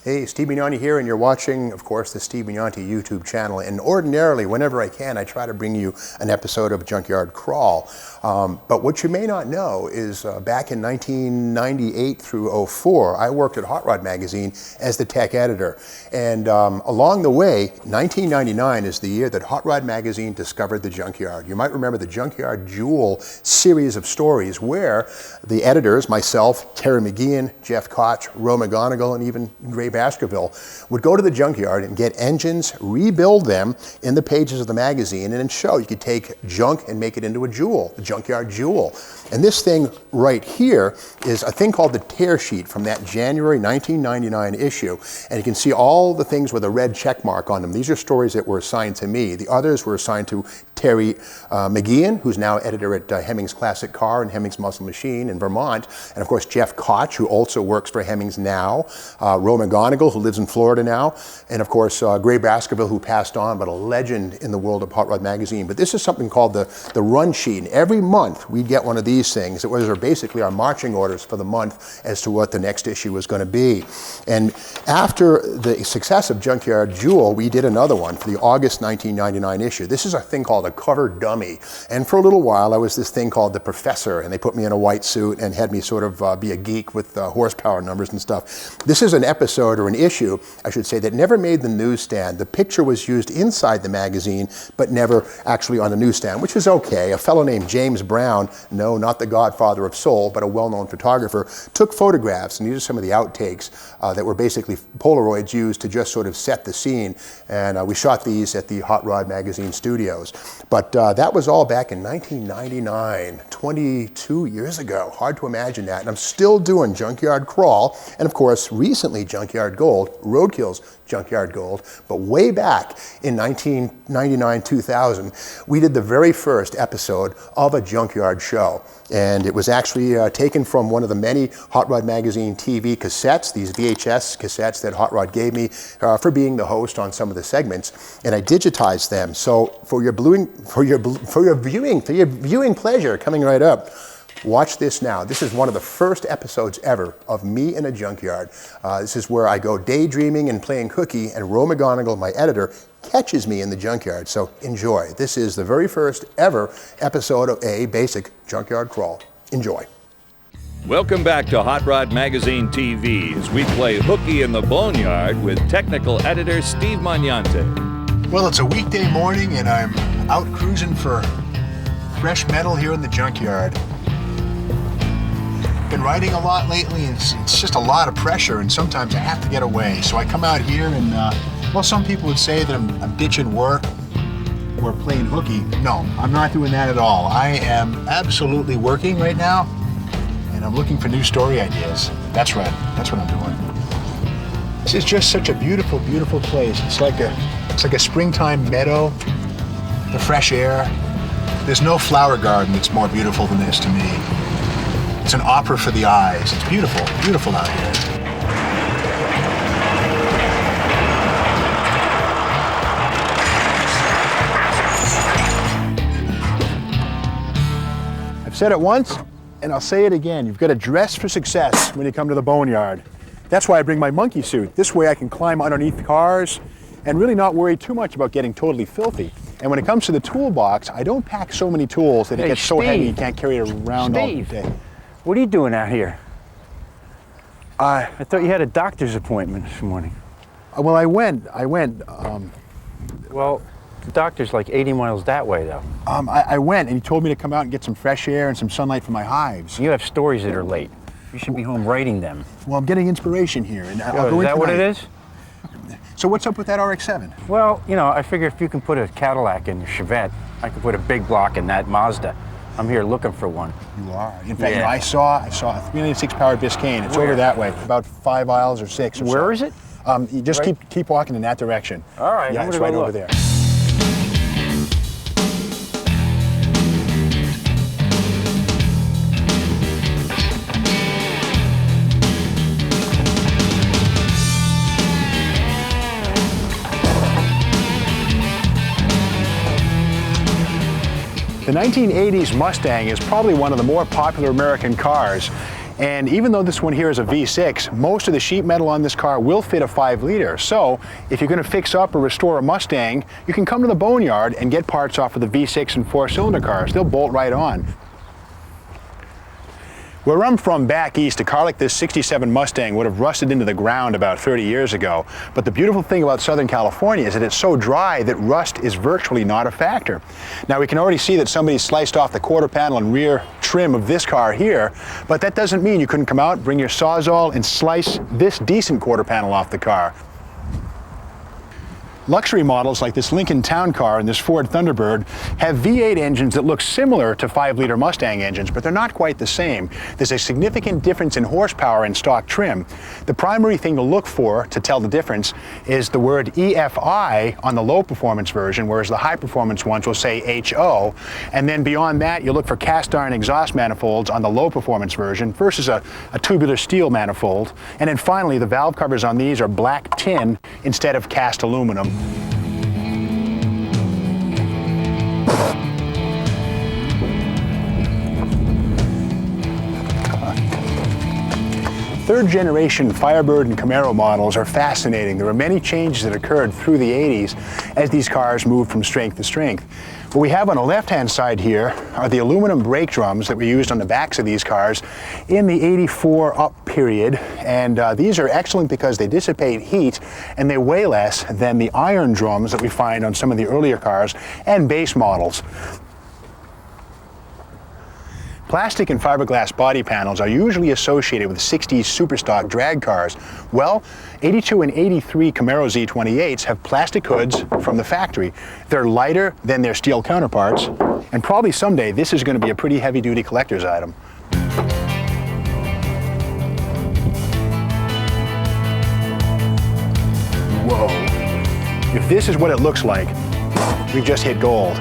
Hey, Steve Mignonti here, and you're watching, of course, the Steve Mignonti YouTube channel. And ordinarily, whenever I can, I try to bring you an episode of Junkyard Crawl. But what you may not know is back in 1998 through 04, I worked at Hot Rod Magazine as the tech editor. And along the way, 1999 is the year that Hot Rod Magazine discovered the Junkyard. You might remember the Junkyard Jewel series of stories where the editors, myself, Terry McGeehan, Jeff Koch, Ro McGonigal, and even Ray Baskerville would go to the junkyard and get engines, rebuild them in the pages of the magazine, and then show you could take junk and make it into a jewel, the Junkyard Jewel. And this thing right here is a thing called the tear sheet from that January 1999 issue. And you can see all the things with a red check mark on them. These are stories that were assigned to me. The others were assigned to Terry McGeehan, who's now editor at Hemmings Classic Car and Hemmings Muscle Machine in Vermont. And of course, Jeff Koch, who also works for Hemmings now. Ro McGonigal, who lives in Florida now. And of course, Ray Baskerville, who passed on, but a legend in the world of Hot Rod Magazine. But this is something called the run sheet. And every month, we'd get one of these things. It was basically our marching orders for the month as to what the next issue was going to be. And after the success of Junkyard Jewel, we did another one for the August 1999 issue. This is a thing called a cover dummy. And for a little while, I was this thing called the Professor, and they put me in a white suit and had me sort of be a geek with horsepower numbers and stuff. This is an episode, or an issue, I should say, that never made the newsstand. The picture was used inside the magazine, but never actually on the newsstand, which is okay. A fellow named James Brown, no, not the godfather of soul, but a well-known photographer, took photographs, and these are some of the outtakes that were basically Polaroids used to just sort of set the scene. And we shot these at the Hot Rod Magazine studios. But that was all back in 1999, 22 years ago. Hard to imagine that. And I'm still doing Junkyard Crawl, and of course, recently Junkyard Gold, Roadkill's Junkyard Gold. But way back in 1999-2000, we did the very first episode of a Junkyard show. And it was actually taken from one of the many Hot Rod Magazine TV cassettes, these VHS cassettes that Hot Rod gave me for being the host on some of the segments, and I digitized them. So for your viewing pleasure coming right up, watch this now. This is one of the first episodes ever of me in a junkyard. This is where I go daydreaming and playing hooky, and Ro McGonigal, my editor, catches me in the junkyard. So enjoy. This is the very first ever episode of a basic Junkyard Crawl. Enjoy. Welcome back to Hot Rod Magazine TV as we play hooky in the boneyard with technical editor Steve Mignonti. Well, it's a weekday morning and I'm out cruising for fresh metal here in the junkyard. Been writing a lot lately, and it's just a lot of pressure, and sometimes I have to get away. So I come out here and, well, some people would say that I'm ditching work or playing hooky. No, I'm not doing that at all. I am absolutely working right now, and I'm looking for new story ideas. That's right, that's what I'm doing. This is just such a beautiful, beautiful place. It's like a springtime meadow, the fresh air. There's no flower garden that's more beautiful than this to me. It's an opera for the eyes. It's beautiful, beautiful out here. I've said it once, and I'll say it again. You've got to dress for success when you come to the boneyard. That's why I bring my monkey suit. This way I can climb underneath cars and really not worry too much about getting totally filthy. And when it comes to the toolbox, I don't pack so many tools that it gets so heavy you can't carry it around all day. What are you doing out here? I thought you had a doctor's appointment this morning. Well, I went. Well, the doctor's like 80 miles that way, though. I went, and he told me to come out and get some fresh air and some sunlight for my hives. You have stories that are late. You should be home writing them. Well, I'm getting inspiration here, and I'll Is go in that what it tonight. is? So what's up with that RX-7? Well, you know, I figure if you can put a Cadillac in the Chevette, I can put a big block in that Mazda. I'm here looking for one. You are. In fact, you know, I saw a 396 powered Biscayne. It's over that way, about 5 aisles or 6 or so. Where is it? You just keep walking in that direction. All right. Yeah, it's right over there. The 1980s Mustang is probably one of the more popular American cars. And even though this one here is a V6, most of the sheet metal on this car will fit a 5-liter. So if you're going to fix up or restore a Mustang, you can come to the Boneyard and get parts off of the V6 and 4-cylinder cars. They'll bolt right on. Where I'm from back east, a car like this 67 Mustang would have rusted into the ground about 30 years ago. But the beautiful thing about Southern California is that it's so dry that rust is virtually not a factor. Now we can already see that somebody sliced off the quarter panel and rear trim of this car here, but that doesn't mean you couldn't come out, bring your Sawzall and slice this decent quarter panel off the car. Luxury models like this Lincoln Town Car and this Ford Thunderbird have V8 engines that look similar to 5-liter Mustang engines, but they're not quite the same. There's a significant difference in horsepower in stock trim. The primary thing to look for to tell the difference is the word EFI on the low performance version, whereas the high performance ones will say HO. And then beyond that, you look for cast iron exhaust manifolds on the low performance version versus a tubular steel manifold. And then finally, the valve covers on these are black tin instead of cast aluminum. Third-generation Firebird and Camaro models are fascinating. There were many changes that occurred through the 80s as these cars moved from strength to strength. What we have on the left-hand side here are the aluminum brake drums that were used on the backs of these cars in the 84 up period. And these are excellent because they dissipate heat and they weigh less than the iron drums that we find on some of the earlier cars and base models. Plastic and fiberglass body panels are usually associated with 60s superstock drag cars. Well, 82 and 83 Camaro Z28s have plastic hoods from the factory. They're lighter than their steel counterparts, and probably someday this is going to be a pretty heavy-duty collector's item. Whoa. If this is what it looks like, we've just hit gold.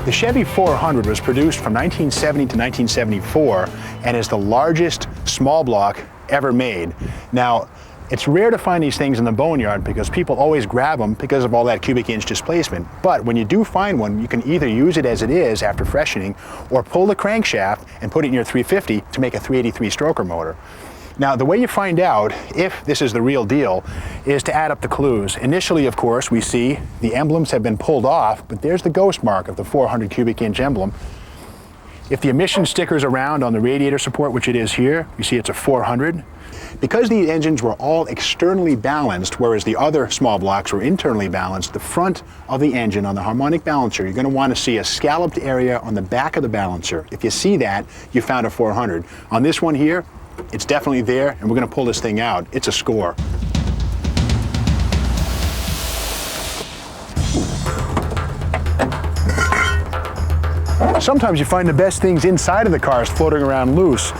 The Chevy 400 was produced from 1970 to 1974 and is the largest small block ever made. Now, it's rare to find these things in the Boneyard because people always grab them because of all that cubic inch displacement. But when you do find one, you can either use it as it is after freshening or pull the crankshaft and put it in your 350 to make a 383 stroker motor. Now, the way you find out if this is the real deal is to add up the clues. Initially, of course, we see the emblems have been pulled off, but there's the ghost mark of the 400 cubic inch emblem. If the emission sticker's around on the radiator support, which it is here, you see it's a 400. Because these engines were all externally balanced, whereas the other small blocks were internally balanced, the front of the engine on the harmonic balancer, you're going to want to see a scalloped area on the back of the balancer. If you see that, you found a 400. On this one here, it's definitely there, and we're going to pull this thing out. It's a score. Sometimes you find the best things inside of the cars floating around loose.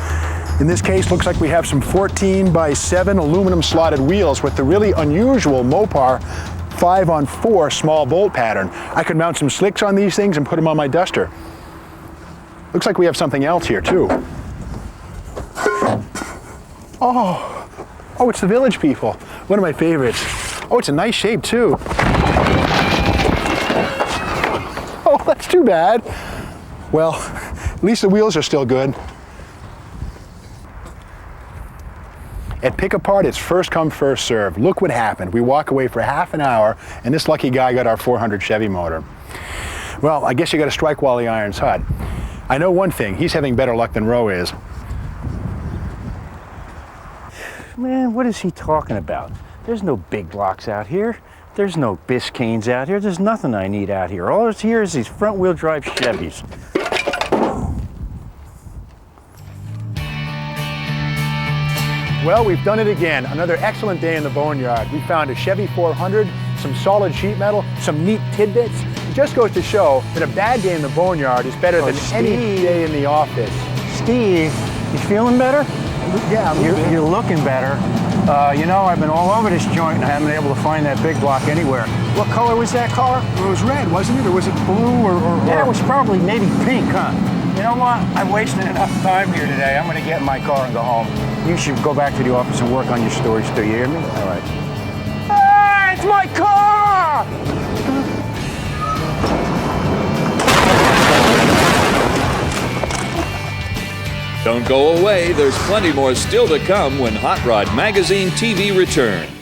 In this case, looks like we have some 14x7 aluminum slotted wheels with the really unusual Mopar 5-on-4 small bolt pattern. I could mount some slicks on these things and put them on my Duster. Looks like we have something else here too. Oh, it's the Village People. One of my favorites. Oh, it's a nice shape too. Oh, that's too bad. Well, at least the wheels are still good. At Pick Apart, it's first come, first serve. Look what happened. We walk away for half an hour, and this lucky guy got our 400 Chevy motor. Well, I guess you got to strike while the iron's hot. I know one thing, he's having better luck than Roe is. Man, what is he talking about? There's no big blocks out here. There's no Biscaynes out here. There's nothing I need out here. All that's here is these front-wheel drive Chevys. Well, we've done it again. Another excellent day in the Boneyard. We found a Chevy 400, some solid sheet metal, some neat tidbits. It just goes to show that a bad day in the Boneyard is better than any day in the office. Steve, you feeling better? Yeah, You're looking better. You know, I've been all over this joint and I haven't been able to find that big block anywhere. What color was that car? Well, it was red, wasn't it? Or was it blue or Yeah, it was probably maybe pink, huh? You know what? I've wasted enough time here today. I'm going to get in my car and go home. You should go back to the office and work on your stories too. You hear me? All right. Hey, it's my car! Don't go away, there's plenty more still to come when Hot Rod Magazine TV returns.